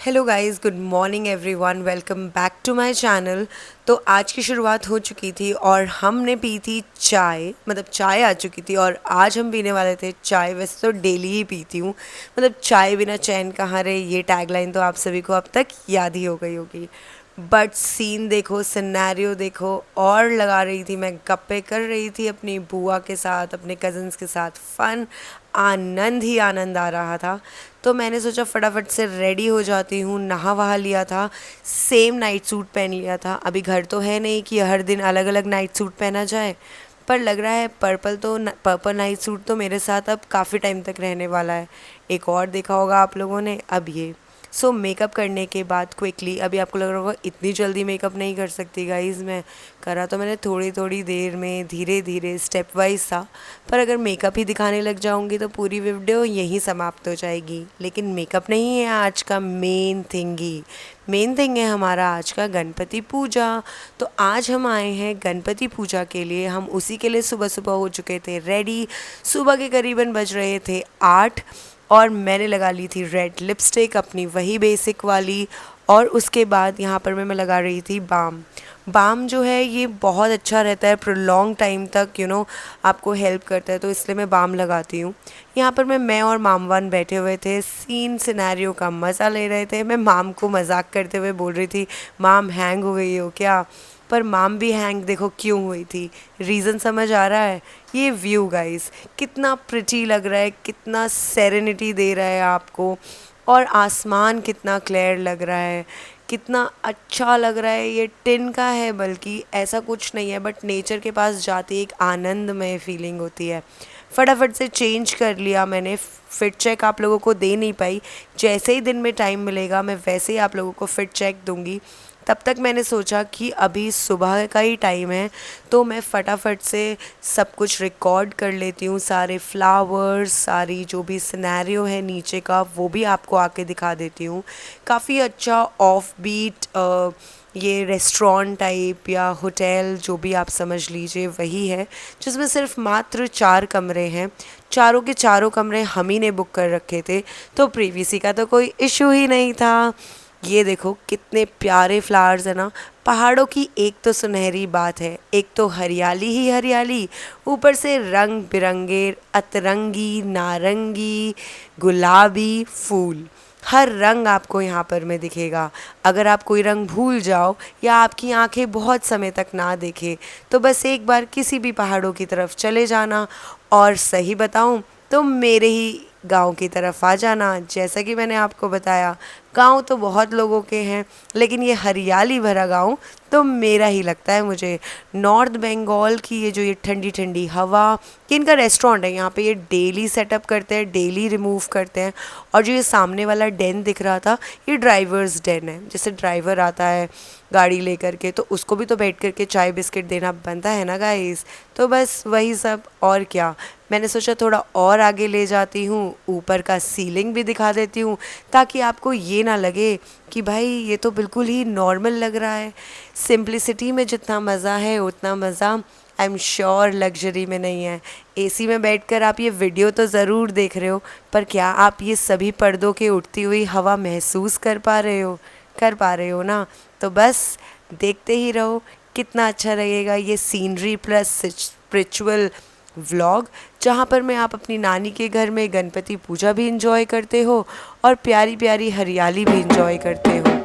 Hello guys, good morning everyone, welcome back to my channel. तो आज की शुरुआत हो चुकी थी और हमने पी थी चाय, मतलब चाय आ चुकी थी और आज हम पीने वाले थे चाय। वैसे तो डेली ही पीती हूँ, मतलब चाय बिना चैन कहाँ रहे, ये टैगलाइन तो आप सभी को अब तक याद ही हो गई होगी। बट सीन देखो, सिनेरियो देखो, और लगा रही थी मैं, गप्पे कर रही थी अपनी बुआ के साथ, अपने कज़न्स के साथ। फन, आनंद ही आनंद आ रहा था। तो मैंने सोचा फटाफट से रेडी हो जाती हूँ। नहा वहा लिया था, सेम नाइट सूट पहन लिया था। अभी घर तो है नहीं कि हर दिन अलग अलग नाइट सूट पहना जाए, पर लग रहा है पर्पल नाइट सूट तो मेरे साथ अब काफ़ी टाइम तक रहने वाला है। एक और देखा होगा आप लोगों ने, अब ये। सो मेकअप करने के बाद क्विकली, अभी आपको लग रहा होगा इतनी जल्दी मेकअप नहीं कर सकती गाइज़ मैं। करा तो मैंने थोड़ी थोड़ी देर में, धीरे धीरे, स्टेप वाइज था। पर अगर मेकअप ही दिखाने लग जाऊंगी तो पूरी वीडियो यहीं समाप्त हो जाएगी। लेकिन मेकअप नहीं है आज का main thing he. Main thing है हमारा आज का गणपति पूजा। तो आज हम आए हैं गणपति पूजा के लिए। हम उसी के लिए सुबह सुबह हो चुके थे रेडी। सुबह के करीबन बज रहे थे 8 और मैंने लगा ली थी रेड लिपस्टिक, अपनी वही बेसिक वाली। और उसके बाद यहाँ पर मैं लगा रही थी बाम। बाम जो है ये बहुत अच्छा रहता है, प्रोलॉन्ग टाइम तक आपको हेल्प करता है, तो इसलिए मैं बाम लगाती हूँ। यहाँ पर मैं और मामवान बैठे हुए थे, सीन सिनेरियो का मज़ा ले रहे थे। मैं माम को मजाक करते हुए बोल रही थी, माम हैंग हो गई हो क्या? पर माम भी हैंग देखो क्यों हुई थी, रीज़न समझ आ रहा है। ये व्यू गाइस कितना प्रिटी लग रहा है, कितना सेरेनिटी दे रहा है आपको, और आसमान कितना क्लियर लग रहा है, कितना अच्छा लग रहा है। ये टिन का है, बल्कि ऐसा कुछ नहीं है, बट नेचर के पास जाती एक आनंदमय फीलिंग होती है। फटाफट से चेंज कर लिया मैंने। फिट चेक आप लोगों को दे नहीं पाई, जैसे ही दिन में टाइम मिलेगा मैं वैसे ही आप लोगों को फिट चेक दूंगी। तब तक मैंने सोचा कि अभी सुबह का ही टाइम है, तो मैं फटाफट से सब कुछ रिकॉर्ड कर लेती हूँ। सारे फ्लावर्स, सारी जो भी सिनेरियो है नीचे का, वो भी आपको आके दिखा देती हूँ। काफ़ी अच्छा ऑफ बीट ये रेस्टोरेंट टाइप या होटल जो भी आप समझ लीजिए वही है, जिसमें सिर्फ मात्र 4 कमरे हैं। चारों के चारों कमरे हम ही ने बुक कर रखे थे, तो प्रीवीसी का तो कोई इशू ही नहीं था। ये देखो कितने प्यारे फ्लावर्स है ना। पहाड़ों की एक तो सुनहरी बात है, एक तो हरियाली ही हरियाली, ऊपर से रंग बिरंगे अतरंगी, नारंगी, गुलाबी फूल। हर रंग आपको यहाँ पर में दिखेगा। अगर आप कोई रंग भूल जाओ या आपकी आंखें बहुत समय तक ना देखे, तो बस एक बार किसी भी पहाड़ों की तरफ चले जाना, और सही बताऊँ तो मेरे ही गांव की तरफ आ जाना। जैसा कि मैंने आपको बताया, गांव तो बहुत लोगों के हैं, लेकिन ये हरियाली भरा गांव तो मेरा ही लगता है मुझे। नॉर्थ बंगाल की ये जो ये ठंडी ठंडी हवा, कि इनका रेस्टोरेंट है यहाँ पे, ये डेली सेटअप करते हैं, डेली रिमूव करते हैं। और जो ये सामने वाला डेन दिख रहा था, ये ड्राइवर्स डेन है। जैसे ड्राइवर आता है गाड़ी लेकर के, तो उसको भी तो बैठ करके चाय बिस्किट देना बनता है ना गाइस। तो बस वही सब, और क्या। मैंने सोचा थोड़ा और आगे ले जाती हूँ, ऊपर का सीलिंग भी दिखा देती हूँ, ताकि आपको ये ना लगे कि भाई ये तो बिल्कुल ही नॉर्मल लग रहा है। सिंप्लिसिटी में जितना मज़ा है उतना मज़ा आई एम श्योर लग्जरी में नहीं है। एसी में बैठकर आप ये वीडियो तो ज़रूर देख रहे हो, पर क्या आप ये सभी पर्दों के उठती हुई हवा महसूस कर पा रहे हो? कर पा रहे हो ना? तो बस देखते ही रहो, कितना अच्छा लगेगा ये सीनरी प्लस स्पिरिचुअल व्लॉग, जहाँ पर मैं आप अपनी नानी के घर में गणपति पूजा भी इंजॉय करते हो और प्यारी प्यारी हरियाली भी इंजॉय करते हो।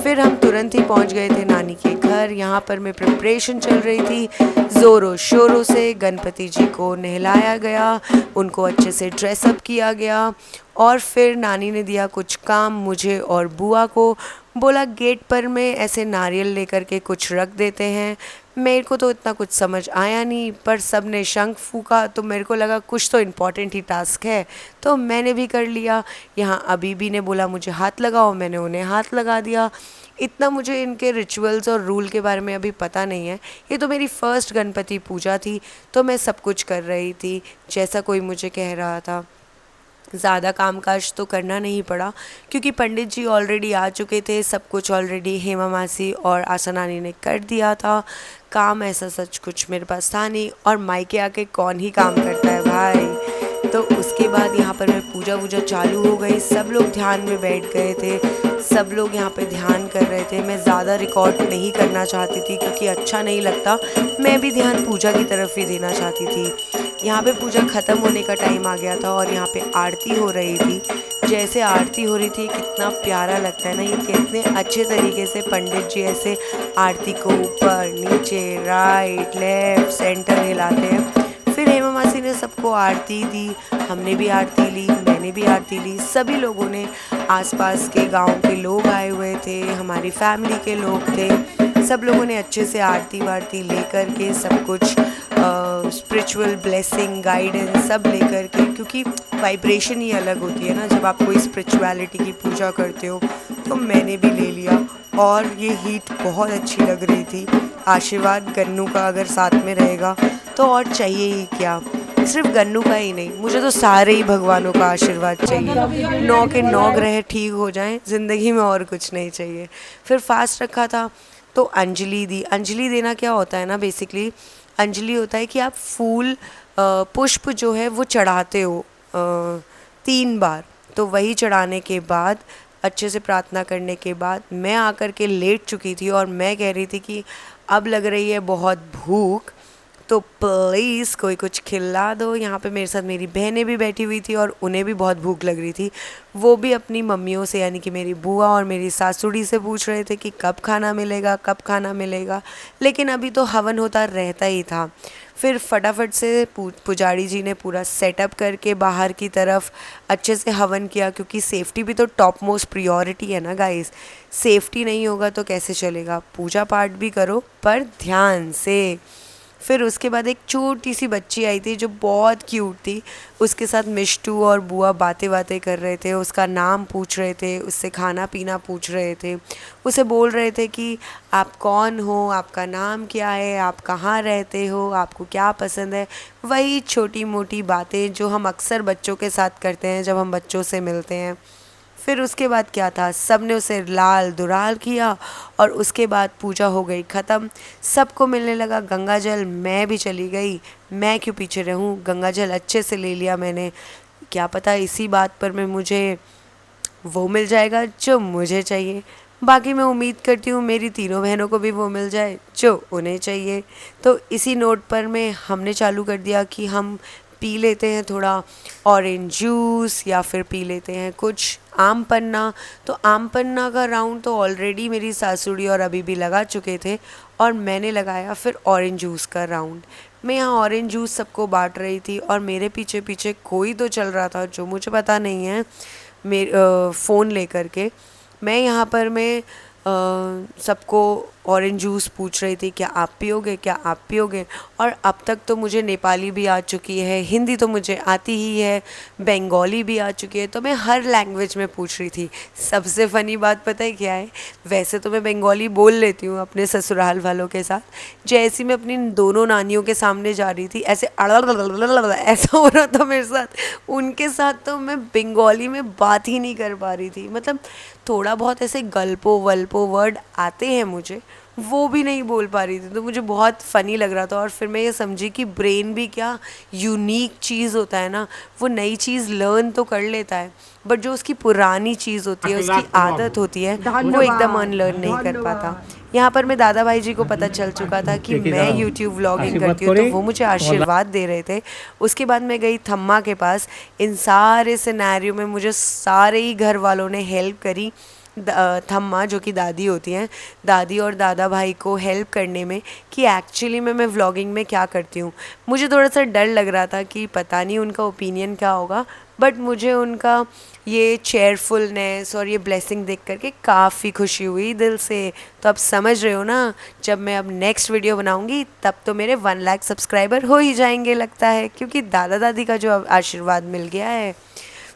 फिर हम तुरंत ही पहुंच गए थे नानी के घर। यहाँ पर मैं प्रिपरेशन चल रही थी, ज़ोरों शोरों से गणपति जी को नहलाया गया, उनको अच्छे से ड्रेसअप किया गया। और फिर नानी ने दिया कुछ काम मुझे और बुआ को, बोला गेट पर में ऐसे नारियल लेकर के कुछ रख देते हैं। मेरे को तो इतना कुछ समझ आया नहीं, पर सब ने शंख फूका तो मेरे को लगा कुछ तो इम्पॉर्टेंट ही टास्क है, तो मैंने भी कर लिया। यहाँ अबीबी ने बोला मुझे हाथ लगाओ, मैंने उन्हें हाथ लगा दिया। इतना मुझे इनके रिचुअल्स और रूल के बारे में अभी पता नहीं है। ये तो मेरी फर्स्ट गणपति पूजा थी, तो मैं सब कुछ कर रही थी जैसा कोई मुझे कह रहा था। ज़्यादा कामकाज तो करना नहीं पड़ा, क्योंकि पंडित जी ऑलरेडी आ चुके थे। सब कुछ ऑलरेडी हेमा मासी और आशा नानी ने कर दिया था। काम ऐसा सच कुछ मेरे पास था नहीं, और मायके आके कौन ही काम करता है भाई। तो उसके बाद यहाँ पर मैं पूजा वूजा चालू हो गई, सब लोग ध्यान में बैठ गए थे। सब लोग यहाँ पे ध्यान कर रहे थे। मैं ज़्यादा रिकॉर्ड नहीं करना चाहती थी क्योंकि अच्छा नहीं लगता। मैं भी ध्यान पूजा की तरफ ही देना चाहती थी। यहाँ पे पूजा ख़त्म होने का टाइम आ गया था और यहाँ पे आरती हो रही थी। जैसे आरती हो रही थी, कितना प्यारा लगता है ना, ये कितने अच्छे तरीके से पंडित जी ऐसे आरती को ऊपर नीचे राइट लेफ़्ट सेंटर हिलाते हैं। फिर हेमा मासी ने सबको आरती दी, हमने भी आरती ली, मैंने भी आरती ली। सभी लोगों ने, आसपास के गांव के लोग आए हुए थे, हमारी फैमिली के लोग थे, सब लोगों ने अच्छे से आरती वारती ले कर के सब कुछ स्पिरिचुअल ब्लेसिंग गाइडेंस सब ले कर के, क्योंकि वाइब्रेशन ही अलग होती है ना जब आप कोई स्पिरिचुअलिटी की पूजा करते हो। तो मैंने भी ले लिया और ये हीट बहुत अच्छी लग रही थी। आशीर्वाद गन्नू का अगर साथ में रहेगा तो और चाहिए ही क्या। सिर्फ गन्नू का ही नहीं, मुझे तो सारे ही भगवानों का आशीर्वाद चाहिए। 9 के 9 ग्रह ठीक हो जाएं, ज़िंदगी में और कुछ नहीं चाहिए। फिर फास्ट रखा था तो अंजलि दी। अंजलि देना क्या होता है ना, बेसिकली अंजलि होता है कि आप फूल पुष्प जो है वो चढ़ाते हो 3 बार। तो वही चढ़ाने के बाद अच्छे से प्रार्थना करने के बाद मैं आकर के लेट चुकी थी और मैं कह रही थी कि अब लग रही है बहुत भूख, तो प्लीज़ कोई कुछ खिला दो। यहाँ पे मेरे साथ मेरी बहनें भी बैठी हुई थी और उन्हें भी बहुत भूख लग रही थी। वो भी अपनी मम्मियों से, यानी कि मेरी बुआ और मेरी सासुड़ी से पूछ रहे थे कि कब खाना मिलेगा, कब खाना मिलेगा। लेकिन अभी तो हवन होता रहता ही था। फिर फटाफट से पुजारी जी ने पूरा सेटअप करके बाहर की तरफ अच्छे से हवन किया, क्योंकि सेफ्टी भी तो टॉप मोस्ट प्रियोरिटी है ना गाइस। सेफ्टी नहीं होगा तो कैसे चलेगा। पूजा पाठ भी करो पर ध्यान से। फिर उसके बाद एक छोटी सी बच्ची आई थी जो बहुत क्यूट थी। उसके साथ मिष्टू और बुआ बातें बातें कर रहे थे, उसका नाम पूछ रहे थे, उससे खाना पीना पूछ रहे थे, उसे बोल रहे थे कि आप कौन हो, आपका नाम क्या है, आप कहाँ रहते हो, आपको क्या पसंद है। वही छोटी मोटी बातें जो हम अक्सर बच्चों के साथ करते हैं जब हम बच्चों से मिलते हैं। फिर उसके बाद क्या था, सब ने उसे लाल दुलाल किया और उसके बाद पूजा हो गई ख़त्म। सबको मिलने लगा गंगा जल। मैं भी चली गई, मैं क्यों पीछे रहूं। गंगा जल अच्छे से ले लिया मैंने। क्या पता इसी बात पर मैं मुझे वो मिल जाएगा जो मुझे चाहिए। बाकी मैं उम्मीद करती हूँ मेरी तीनों बहनों को भी वो मिल जाए जो उन्हें चाहिए। तो इसी नोट पर मैं हमने चालू कर दिया कि हम पी लेते हैं थोड़ा ऑरेंज जूस या फिर पी लेते हैं कुछ आम पन्ना। तो आम पन्ना का राउंड तो ऑलरेडी मेरी सासुड़ी और अभी भी लगा चुके थे और मैंने लगाया फिर ऑरेंज जूस का राउंड। मैं यहाँ ऑरेंज जूस सबको बांट रही थी और मेरे पीछे पीछे कोई तो चल रहा था जो मुझे पता नहीं है, मेरे फ़ोन लेकर के। मैं यहाँ पर मैं सबको ऑरेंज जूस पूछ रही थी, क्या आप पियोगे, क्या आप पियोगे। और अब तक तो मुझे नेपाली भी आ चुकी है, हिंदी तो मुझे आती ही है, बंगाली भी आ चुकी है। तो मैं हर लैंग्वेज में पूछ रही थी। सबसे फ़नी बात पता है क्या है, वैसे तो मैं बंगाली बोल लेती हूँ अपने ससुराल वालों के साथ। जैसी मैं अपनी दोनों नानियों के सामने जा रही थी ऐसे ऐसा हो रहा था मेरे साथ। उनके साथ तो मैं बंगाली में बात ही नहीं कर पा रही थी। मतलब थोड़ा बहुत ऐसे गल्पो वल्पो वर्ड आते हैं मुझे, वो भी नहीं बोल पा रही थी। तो मुझे बहुत फ़नी लग रहा था और फिर मैं ये समझी कि ब्रेन भी क्या यूनिक चीज़ होता है ना, वो नई चीज़ लर्न तो कर लेता है बट जो उसकी पुरानी चीज़ होती है, उसकी आदत होती है, वो एकदम अनलर्न नहीं कर पाता। यहाँ पर मैं दादा भाई जी को पता चल चुका था कि मैं यूट्यूब व्लॉगिंग करती हूँ, तो वो मुझे आशीर्वाद दे रहे थे। उसके बाद मैं गई थम्मा के पास। इन सारे सिनेरियो में मुझे सारे ही घर वालों ने हेल्प करी। थम्मा जो कि दादी होती हैं, दादी और दादा भाई को हेल्प करने में कि एक्चुअली मैं व्लॉगिंग में क्या करती हूँ। मुझे थोड़ा सा डर लग रहा था कि पता नहीं उनका ओपिनियन क्या होगा, बट मुझे उनका ये चेयरफुलनेस और ये ब्लेसिंग देख करके काफ़ी खुशी हुई दिल से। तो अब समझ रहे हो ना, जब मैं अब नेक्स्ट वीडियो बनाऊंगी तब तो मेरे 1 लाख सब्सक्राइबर हो ही जाएंगे लगता है, क्योंकि दादा दादी का जो आशीर्वाद मिल गया है।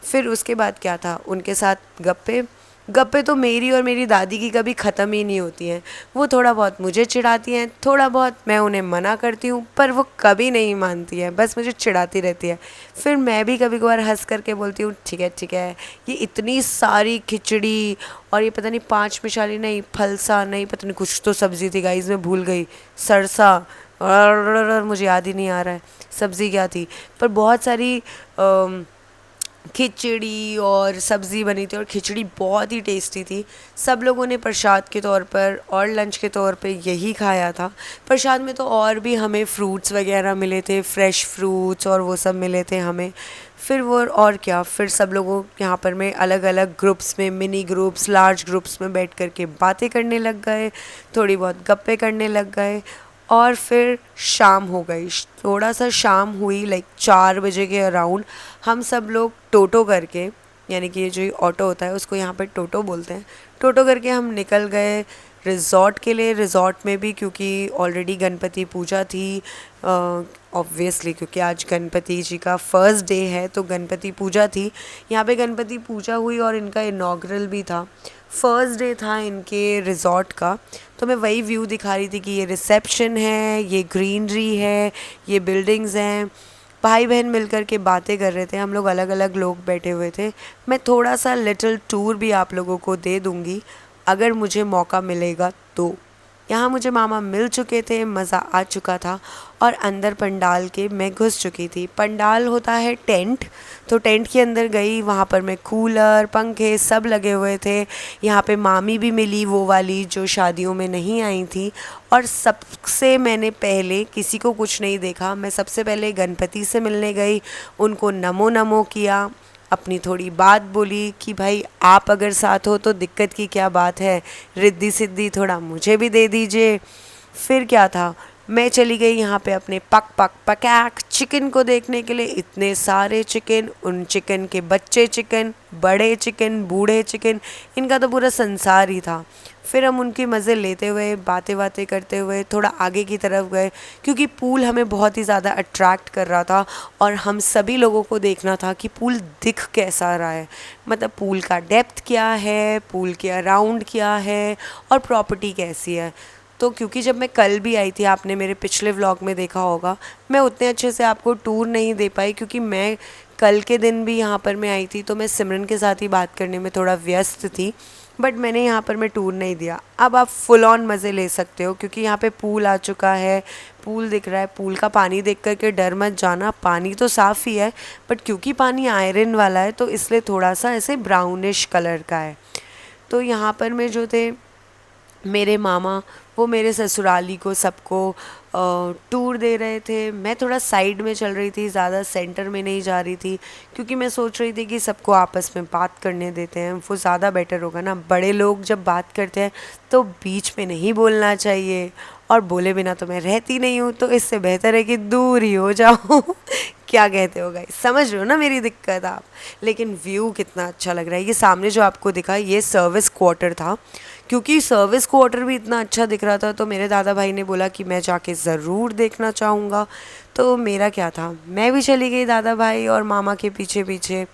फिर उसके बाद क्या था, उनके साथ गप्पे गप्पे तो मेरी और मेरी दादी की कभी ख़त्म ही नहीं होती हैं। वो थोड़ा बहुत मुझे चिढ़ाती हैं, थोड़ा बहुत मैं उन्हें मना करती हूँ, पर वो कभी नहीं मानती है, बस मुझे चिढ़ाती रहती है। फिर मैं भी कभी कभार हंस करके बोलती हूँ ठीक है ठीक है। ये इतनी सारी खिचड़ी और ये पता नहीं 5 मिसाली नहीं, फलसा नहीं, पता नहीं कुछ तो सब्ज़ी थी गाइस, मैं भूल गई, सरसा और मुझे याद ही नहीं आ रहा है सब्ज़ी क्या थी। पर बहुत सारी खिचड़ी और सब्ज़ी बनी थी और खिचड़ी बहुत ही टेस्टी थी। सब लोगों ने प्रसाद के तौर पर और लंच के तौर पे यही खाया था। प्रसाद में तो और भी हमें फ्रूट्स वगैरह मिले थे, फ्रेश फ्रूट्स और वो सब मिले थे हमें। फिर वो और क्या, फिर सब लोगों यहाँ पर में अलग अलग ग्रुप्स में, मिनी ग्रुप्स, लार्ज ग्रुप्स में बैठ कर के बातें करने लग गए, थोड़ी बहुत गप्पे करने लग गए। और फिर शाम हो गई, थोड़ा सा शाम हुई, लाइक 4 बजे के अराउंड हम सब लोग टोटो करके, यानी कि ये जो ऑटो होता है उसको यहाँ पे टोटो बोलते हैं, टोटो करके हम निकल गए रिज़ॉर्ट के लिए। रिज़ॉर्ट में भी क्योंकि ऑलरेडी गणपति पूजा थी, ऑब्वियसली क्योंकि आज गणपति जी का फर्स्ट डे है तो गणपति पूजा थी। यहाँ पे गणपति पूजा हुई और इनका इनॉग्रल भी था, फर्स्ट डे था इनके रिज़ॉर्ट का। तो मैं वही व्यू दिखा रही थी कि ये रिसेप्शन है, ये ग्रीनरी है, ये बिल्डिंग्स हैं। भाई बहन मिलकर के बातें कर रहे थे, हम लोग अलग अलग लोग बैठे हुए थे। मैं थोड़ा सा लिटिल टूर भी आप लोगों को दे दूँगी अगर मुझे मौका मिलेगा तो। यहाँ मुझे मामा मिल चुके थे, मज़ा आ चुका था और अंदर पंडाल के मैं घुस चुकी थी। पंडाल होता है टेंट, तो टेंट के अंदर गई, वहाँ पर मैं कूलर पंखे सब लगे हुए थे। यहाँ पे मामी भी मिली, वो वाली जो शादियों में नहीं आई थी। और सबसे मैंने पहले, किसी को कुछ नहीं देखा, मैं सबसे पहले गणपति से मिलने गई, उनको नमो नमो किया, अपनी थोड़ी बात बोली कि भाई आप अगर साथ हो तो दिक्कत की क्या बात है, रिद्धी सिद्धि थोड़ा मुझे भी दे दीजिए। फिर क्या था, मैं चली गई यहाँ पे अपने पक पक पकैक चिकन को देखने के लिए। इतने सारे चिकन, उन चिकन के बच्चे चिकन, बड़े चिकन, बूढ़े चिकन, इनका तो पूरा संसार ही था। फिर हम उनके मज़े लेते हुए, बातें बातें करते हुए थोड़ा आगे की तरफ गए, क्योंकि पूल हमें बहुत ही ज़्यादा अट्रैक्ट कर रहा था और हम सभी लोगों को देखना था कि पूल दिख कैसा रहा है, मतलब पूल का डेप्थ क्या है, पूल के अराउंड क्या है और प्रॉपर्टी कैसी है। तो क्योंकि जब मैं कल भी आई थी, आपने मेरे पिछले व्लॉग में देखा होगा, मैं उतने अच्छे से आपको टूर नहीं दे पाई क्योंकि मैं कल के दिन भी यहाँ पर मैं आई थी तो मैं सिमरन के साथ ही बात करने में थोड़ा व्यस्त थी, बट मैंने यहाँ पर मैं टूर नहीं दिया। अब आप फुल ऑन मज़े ले सकते हो क्योंकि यहाँ पे पूल आ चुका है, पूल दिख रहा है। पूल का पानी देख कर के डर मत जाना, पानी तो साफ़ ही है, बट क्योंकि पानी आयरन वाला है तो इसलिए थोड़ा सा ऐसे ब्राउनिश कलर का है। तो यहाँ पर मैं जो थे मेरे मामा, वो मेरे ससुराली को सबको टूर दे रहे थे। मैं थोड़ा साइड में चल रही थी, ज़्यादा सेंटर में नहीं जा रही थी क्योंकि मैं सोच रही थी कि सबको आपस में बात करने देते हैं, वो ज़्यादा बेटर होगा ना। बड़े लोग जब बात करते हैं तो बीच में नहीं बोलना चाहिए और बोले बिना तो मैं रहती नहीं हूँ, तो इससे बेहतर है कि दूर ही हो जाओ। क्या कहते हो गाइस, समझ रहे हो ना मेरी दिक्कत आप। लेकिन व्यू कितना अच्छा लग रहा है। ये सामने जो आपको दिखा ये सर्विस क्वार्टर था, क्योंकि सर्विस क्वार्टर भी इतना अच्छा दिख रहा था तो मेरे दादा भाई ने बोला कि मैं जाके ज़रूर देखना चाहूँगा। तो मेरा क्या था, मैं भी चली गई दादा भाई और मामा के पीछे पीछे।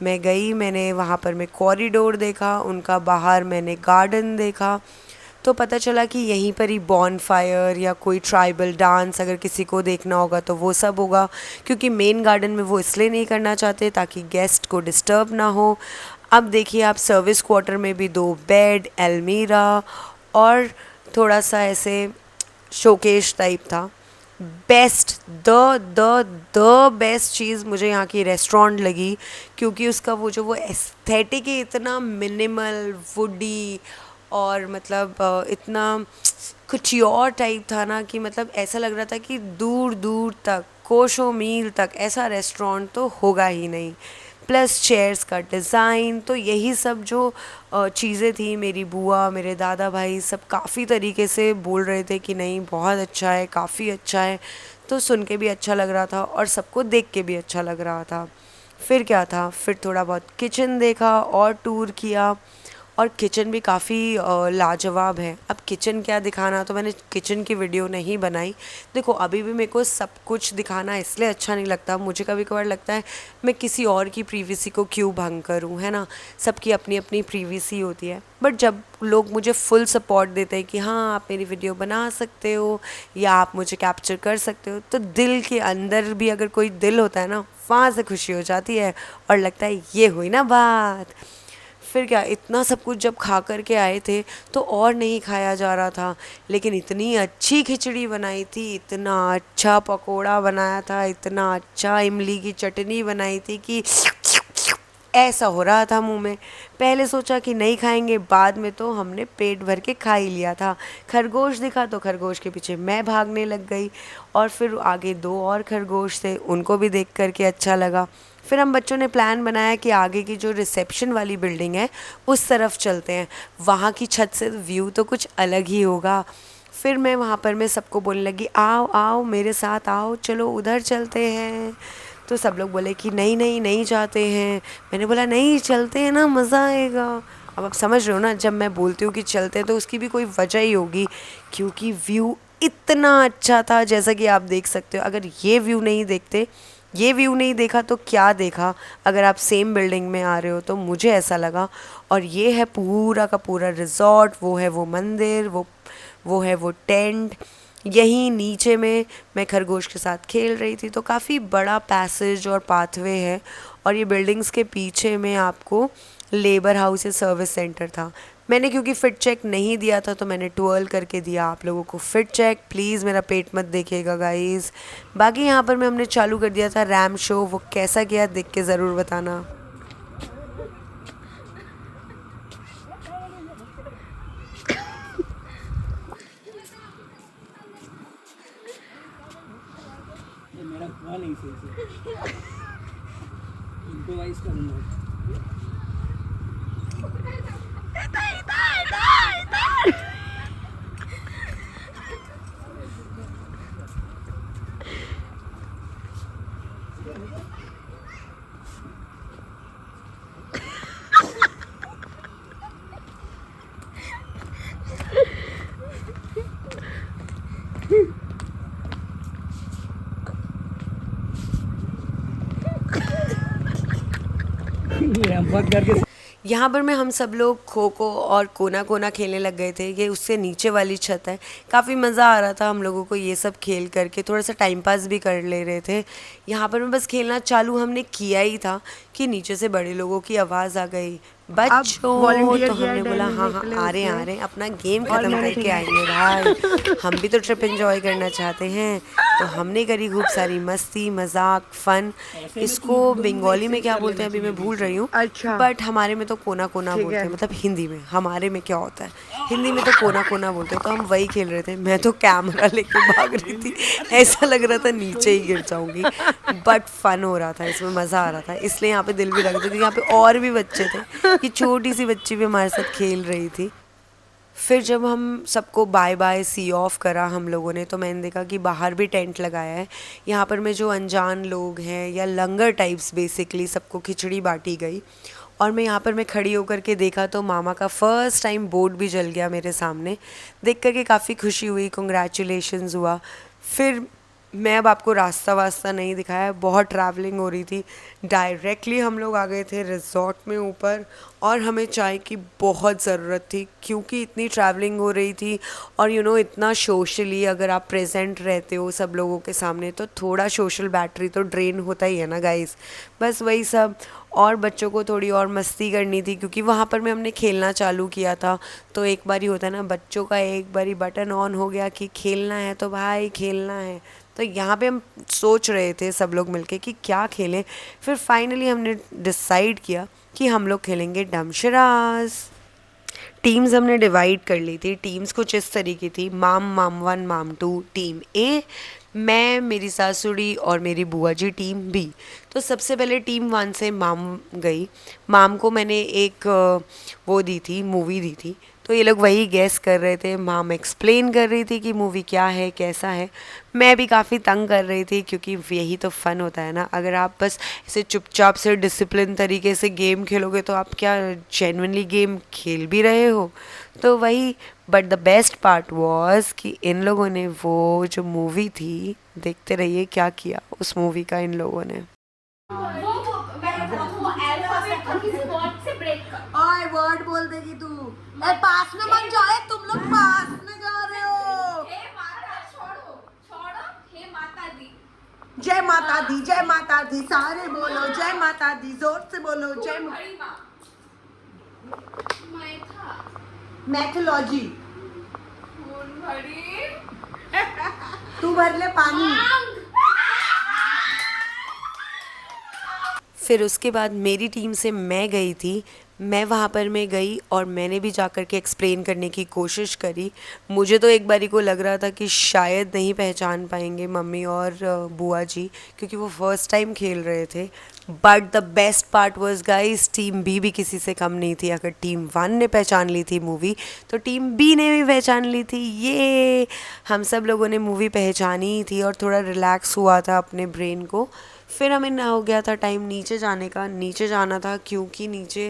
मैं गई, मैंने वहाँ पर मैं कॉरिडोर देखा उनका, बाहर मैंने गार्डन देखा। तो पता चला कि यहीं पर ही बॉन फायर या कोई ट्राइबल डांस अगर किसी को देखना होगा तो वो सब होगा, क्योंकि मेन गार्डन में वो इसलिए नहीं करना चाहते ताकि गेस्ट को डिस्टर्ब ना हो। अब देखिए आप, सर्विस क्वार्टर में भी 2 बेड, अलमीरा और थोड़ा सा ऐसे शोकेश टाइप था। बेस्ट, द बेस्ट चीज़ मुझे यहाँ की रेस्टोरेंट लगी, क्योंकि उसका वो जो वो एस्थेटिक है, इतना मिनिमल वुडी और मतलब इतना कुछ और टाइप था ना कि मतलब ऐसा लग रहा था कि दूर दूर तक, कोसों मील तक ऐसा रेस्टोरेंट तो होगा ही नहीं। प्लस चेयर्स का डिज़ाइन, तो यही सब जो चीज़ें थी, मेरी बुआ, मेरे दादा भाई सब काफ़ी तरीके से बोल रहे थे कि नहीं बहुत अच्छा है, काफ़ी अच्छा है। तो सुन के भी अच्छा लग रहा था और सबको देख के भी अच्छा लग रहा था। फिर क्या था, फिर थोड़ा बहुत किचन देखा और टूर किया, और किचन भी काफ़ी लाजवाब है। अब किचन क्या दिखाना, तो मैंने किचन की वीडियो नहीं बनाई। देखो अभी भी मेरे को सब कुछ दिखाना इसलिए अच्छा नहीं लगता, मुझे कभी कभार लगता है मैं किसी और की प्रीवेसी को क्यों भंग करूं, है ना। सबकी अपनी अपनी प्रीवेसी होती है, बट जब लोग मुझे फुल सपोर्ट देते हैं कि हाँ आप मेरी वीडियो बना सकते हो या आप मुझे कैप्चर कर सकते हो, तो दिल के अंदर भी अगर कोई दिल होता है ना, वहाँ से खुशी हो जाती है और लगता है ये हुई ना बात। फिर क्या, इतना सब कुछ जब खा कर के आए थे तो और नहीं खाया जा रहा था, लेकिन इतनी अच्छी खिचड़ी बनाई थी, इतना अच्छा पकोड़ा बनाया था, इतना अच्छा इमली की चटनी बनाई थी कि ऐसा हो रहा था मुंह में। पहले सोचा कि नहीं खाएंगे, बाद में तो हमने पेट भर के खा ही लिया था। खरगोश दिखा तो खरगोश के पीछे मैं भागने लग गई, और फिर आगे दो और खरगोश थे, उनको भी देख करके अच्छा लगा। फिर हम बच्चों ने प्लान बनाया कि आगे की जो रिसेप्शन वाली बिल्डिंग है उस तरफ चलते हैं, वहाँ की छत से व्यू तो कुछ अलग ही होगा। फिर मैं वहाँ पर मैं सबको बोलने लगी, आओ आओ मेरे साथ आओ, चलो उधर चलते हैं। तो सब लोग बोले कि नहीं नहीं नहीं जाते हैं। मैंने बोला नहीं चलते हैं ना, मज़ा आएगा। अब आप समझ रहे हो ना, जब मैं बोलती हूँ कि चलते हैं तो उसकी भी कोई वजह ही होगी, क्योंकि व्यू इतना अच्छा था। जैसा कि आप देख सकते हो, अगर ये व्यू नहीं देखा तो क्या देखा अगर आप सेम बिल्डिंग में आ रहे हो, तो मुझे ऐसा लगा। और ये है पूरा का पूरा रिजॉर्ट, वो है वो मंदिर, वो है वो टेंट। यहीं नीचे में मैं खरगोश के साथ खेल रही थी। तो काफ़ी बड़ा पैसेज और पाथवे है, और ये बिल्डिंग्स के पीछे में आपको लेबर हाउस या सर्विस सेंटर था। मैंने क्योंकि फ़िट चेक नहीं दिया था तो मैंने ट्वेल करके दिया आप लोगों को फ़िट चेक। प्लीज़ मेरा पेट मत देखिएगा गाइस। बाकी यहाँ पर मैं हमने चालू कर दिया था रैम शो, वो कैसा गया देख के ज़रूर बताना। मेरा हुआ नहीं सही से, इम्प्रोवाइज करूँगा। रैंप करके यहाँ पर मैं हम सब लोग खो खो और कोना कोना खेलने लग गए थे। ये उससे नीचे वाली छत है। काफ़ी मज़ा आ रहा था हम लोगों को ये सब खेल करके, थोड़ा सा टाइम पास भी कर ले रहे थे। यहाँ पर मैं बस खेलना चालू हमने किया ही था कि नीचे से बड़े लोगों की आवाज़ आ गई, बच्चों। तो हमने बोला हाँ हाँ आ रहे हैं, अपना गेम ख़त्म करके आएंगे भाई, हम भी तो ट्रिप एंजॉय करना चाहते हैं। तो हमने करी खूब सारी मस्ती मजाक फ़न। इसको बंगाली में क्या बोलते हैं अभी मैं भूल रही हूँ, अच्छा। बट हमारे में तो कोना कोना ठीक बोलते है। हैं। मतलब हिंदी में, हमारे में क्या होता है, हिंदी में तो कोना कोना बोलते हैं। तो हम वही खेल रहे थे। मैं तो कैमरा लेके भाग रही थी, ऐसा लग रहा था नीचे ही गिर जाऊंगी। बट फन हो रहा था, इसमें मज़ा आ रहा था, इसलिए यहाँ पे दिल भी लग रहा था। क्योंकि यहाँ पे और भी बच्चे थे, ये छोटी सी बच्ची भी हमारे साथ खेल रही थी। फिर जब हम सबको बाय बाय सी ऑफ करा हम लोगों ने, तो मैंने देखा कि बाहर भी टेंट लगाया है। यहाँ पर में जो अनजान लोग हैं या लंगर टाइप्स, बेसिकली सबको खिचड़ी बांटी गई। और मैं यहाँ पर मैं खड़ी होकर के देखा तो मामा का फ़र्स्ट टाइम बोर्ड भी जल गया मेरे सामने। देख कर के काफ़ी खुशी हुई, कंग्रेचुलेशंस हुआ। फिर मैं अब आपको रास्ता वास्ता नहीं दिखाया, बहुत ट्रैवलिंग हो रही थी। डायरेक्टली हम लोग आ गए थे रिजॉर्ट में ऊपर, और हमें चाय की बहुत ज़रूरत थी क्योंकि इतनी ट्रैवलिंग हो रही थी। और इतना सोशली अगर आप प्रेजेंट रहते हो सब लोगों के सामने, तो थोड़ा सोशल बैटरी तो ड्रेन होता ही है ना गाइस। बस वही सब। और बच्चों को थोड़ी और मस्ती करनी थी क्योंकि वहाँ पर में हमने खेलना चालू किया था। तो एक बारी होता है ना, बच्चों का एक बारी बटन ऑन हो गया कि खेलना है तो भाई खेलना है। तो यहाँ पे हम सोच रहे थे सब लोग मिलके कि क्या खेलें। फिर फाइनली हमने डिसाइड किया कि हम लोग खेलेंगे डमशराज। टीम्स हमने डिवाइड कर ली थी। टीम्स कुछ इस तरीके थी, माम माम वन माम टू टीम ए, मैं, मेरी सासुड़ी और मेरी बुआ जी टीम बी। तो सबसे पहले टीम वन से माम गई। माम को मैंने एक वो दी थी, मूवी दी थी। तो ये लोग वही गैस कर रहे थे। माम एक्सप्लेन कर रही थी कि मूवी क्या है कैसा है। मैं भी काफ़ी तंग कर रही थी क्योंकि यही तो फ़न होता है ना। अगर आप बस ऐसे चुपचाप से डिसिप्लिन तरीके से गेम खेलोगे तो आप क्या जेन्युइनली गेम खेल भी रहे हो। तो वही। But the best part was कि इन लोगों ने वो जो मूवी थी, देखते रहिए क्या किया उस मूवी का इन लोगों ने। ओए वर्ड बोल देगी तू। ए पास में मत जाओ, तुम लोग पास में जा रहे हो। हे माता छोड़ो छोड़ो, हे माता दी। जय माता दी, जय माता दी, सारे बोलो जय माता दी, जोर से बोलो जय बड़ी माँ मैं था मैथोलॉजी। खून भरी तू भर ले पानी। आंग। फिर उसके बाद मेरी टीम से मैं गई थी, मैं वहाँ पर मैं गई और मैंने भी जा कर के एक्सप्लेन करने की कोशिश करी। मुझे तो एक बारी को लग रहा था कि शायद नहीं पहचान पाएंगे मम्मी और बुआ जी, क्योंकि वो फर्स्ट टाइम खेल रहे थे। But the best part was guys, team B भी किसी से कम नहीं थी। अगर टीम 1 ने पहचान ली थी मूवी, तो टीम बी ने भी पहचान ली थी। ये हम सब लोगों ने मूवी पहचानी ही थी और थोड़ा रिलैक्स हुआ था अपने ब्रेन को। फिर हमें ना हो गया था टाइम नीचे जाने का। नीचे जाना था क्योंकि नीचे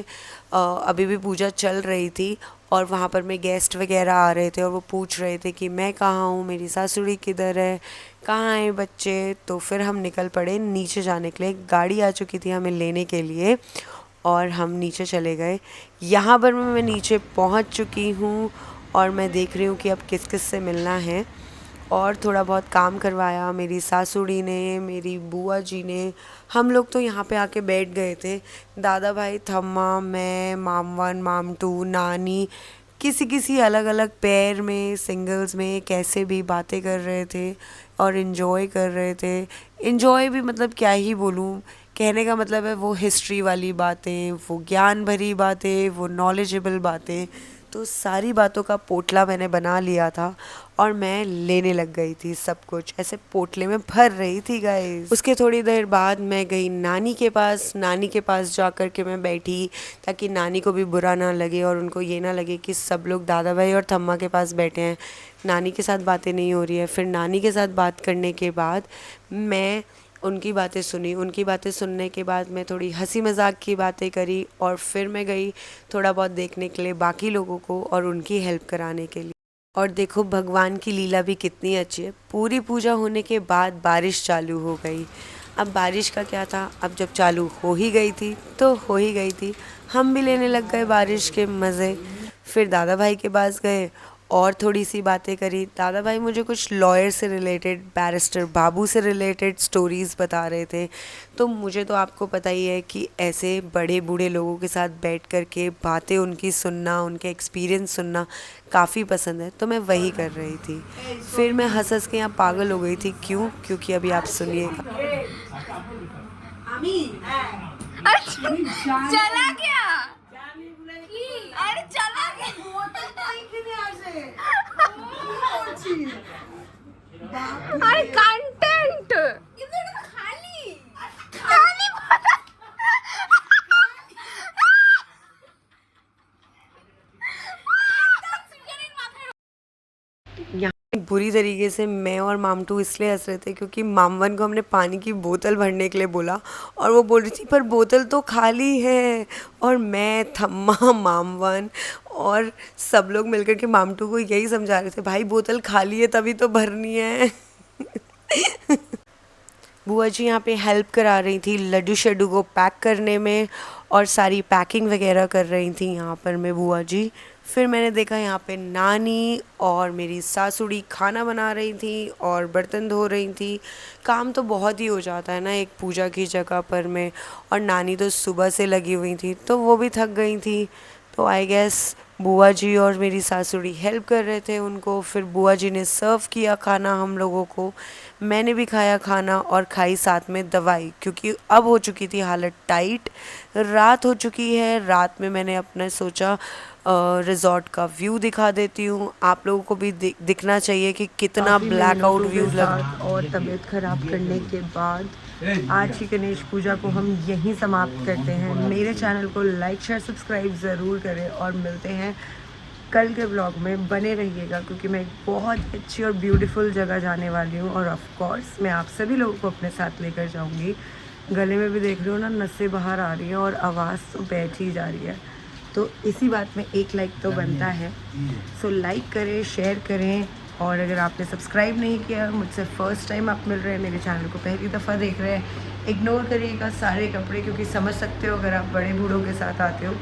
अभी भी पूजा चल रही थी और वहाँ पर में गेस्ट वगैरह आ रहे थे और वो पूछ रहे थे कि मैं कहाँ हूँ, मेरी सासुड़ी किधर है, कहाँ हैं बच्चे। तो फिर हम निकल पड़े नीचे जाने के लिए। गाड़ी आ चुकी थी हमें लेने के लिए और हम नीचे चले गए। यहाँ पर मैं नीचे पहुँच चुकी हूँ और मैं देख रही हूँ कि अब किस किस से मिलना है। और थोड़ा बहुत काम करवाया मेरी सासुड़ी ने, मेरी बुआ जी ने। हम लोग तो यहाँ पे आके बैठ गए थे, दादा भाई, थम्मा, मैं, माम 1, माम 2, नानी, किसी किसी अलग अलग पेयर में, सिंगल्स में, कैसे भी बातें कर रहे थे और इन्जॉय कर रहे थे। इन्जॉय भी मतलब क्या ही बोलूँ, कहने का मतलब है वो हिस्ट्री वाली बातें, वो ज्ञान भरी बातें, वो नॉलेजेबल बातें। तो सारी बातों का पोटला मैंने बना लिया था और मैं लेने लग गई थी। सब कुछ ऐसे पोटले में भर रही थी गाइस। उसके थोड़ी देर बाद मैं गई नानी के पास। नानी के पास जा कर के मैं बैठी ताकि नानी को भी बुरा ना लगे और उनको ये ना लगे कि सब लोग दादा भाई और थम्मा के पास बैठे हैं, नानी के साथ बातें नहीं हो रही है। फिर नानी के साथ बात करने के बाद मैं उनकी बातें सुनी। उनकी बातें सुनने के बाद मैं थोड़ी हंसी मजाक की बातें करी और फिर मैं गई थोड़ा बहुत देखने के लिए बाकी लोगों को और उनकी हेल्प कराने के लिए। और देखो भगवान की लीला भी कितनी अच्छी है। पूरी पूजा होने के बाद बारिश चालू हो गई। अब बारिश का क्या था, अब जब चालू हो ही गई थी तो हो ही गई थी। हम भी लेने लग गए बारिश के मज़े। फिर दादा भाई के पास गए और थोड़ी सी बातें करी। दादा भाई मुझे कुछ लॉयर से रिलेटेड, बैरिस्टर बाबू से रिलेटेड स्टोरीज़ बता रहे थे। तो मुझे तो आपको पता ही है कि ऐसे बड़े बूढ़े लोगों के साथ बैठ कर के बातें उनकी सुनना, उनके एक्सपीरियंस सुनना काफ़ी पसंद है। तो मैं वही कर रही थी। फिर मैं हंस हंस के यहाँ पागल हो गई थी। क्यों? क्योंकि अभी आप सुनिएगा। चला क्या? अरे चला क्या? अरे कंटेंट खाली खाली यहाँ बुरी तरीके से मैं और माम 2 इसलिए हंस रहे थे क्योंकि माम 1 को हमने पानी की बोतल भरने के लिए बोला और वो बोल रही थी पर बोतल तो खाली है। और मैं, थम्मा, माम 1 और सब लोग मिलकर के माम 2 को यही समझा रहे थे, भाई बोतल खाली है तभी तो भरनी है। बुआ जी यहाँ पे हेल्प करा रही थी लड्डू शड्डू को पैक करने में और सारी पैकिंग वगैरह कर रही थी यहाँ पर मैं बुआ जी। फिर मैंने देखा यहाँ पे नानी और मेरी सासुड़ी खाना बना रही थी और बर्तन धो रही थी। काम तो बहुत ही हो जाता है ना एक पूजा की जगह पर में। और नानी तो सुबह से लगी हुई थी तो वो भी थक गई थी। तो आई गेस बुआ जी और मेरी सासुड़ी हेल्प कर रहे थे उनको। फिर बुआ जी ने सर्व किया खाना हम लोगों को। मैंने भी खाया खाना और खाई साथ में दवाई, क्योंकि अब हो चुकी थी हालत टाइट, रात हो चुकी है। रात में मैंने अपने सोचा रिजॉर्ट का व्यू दिखा देती हूँ, आप लोगों को भी दिखना चाहिए कि कितना ब्लैकआउट व्यू लग। और तबीयत ख़राब करने के बाद आज की गणेश पूजा को हम यहीं समाप्त करते हैं। मेरे चैनल को लाइक शेयर सब्सक्राइब ज़रूर करें और मिलते हैं कल के ब्लॉग में। बने रहिएगा क्योंकि मैं एक बहुत अच्छी और ब्यूटीफुल जगह जाने वाली हूँ और ऑफ कोर्स मैं आप सभी लोगों को अपने साथ लेकर जाऊँगी। गले में भी देख रही हो ना नसें बाहर आ रही हैं और आवाज़ तो बैठ ही जा रही है। तो इसी बात में एक लाइक तो बनता है। सो लाइक करें, शेयर करें और अगर आपने सब्सक्राइब नहीं किया, मुझसे फ़र्स्ट टाइम आप मिल रहे हैं, मेरे चैनल को पहली दफ़ा देख रहे हैं, इग्नोर करिएगा सारे कपड़े, क्योंकि समझ सकते हो अगर आप बड़े बूढ़ों के साथ आते हो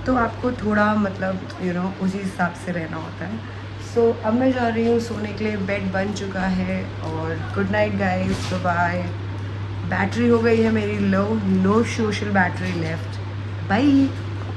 तो आपको थोड़ा मतलब उसी हिसाब से रहना होता है। सो अब मैं जा रही हूँ सोने के लिए, बेड बन चुका है और good night guys, bye. Battery हो गई है मेरी low, no social battery left, bye.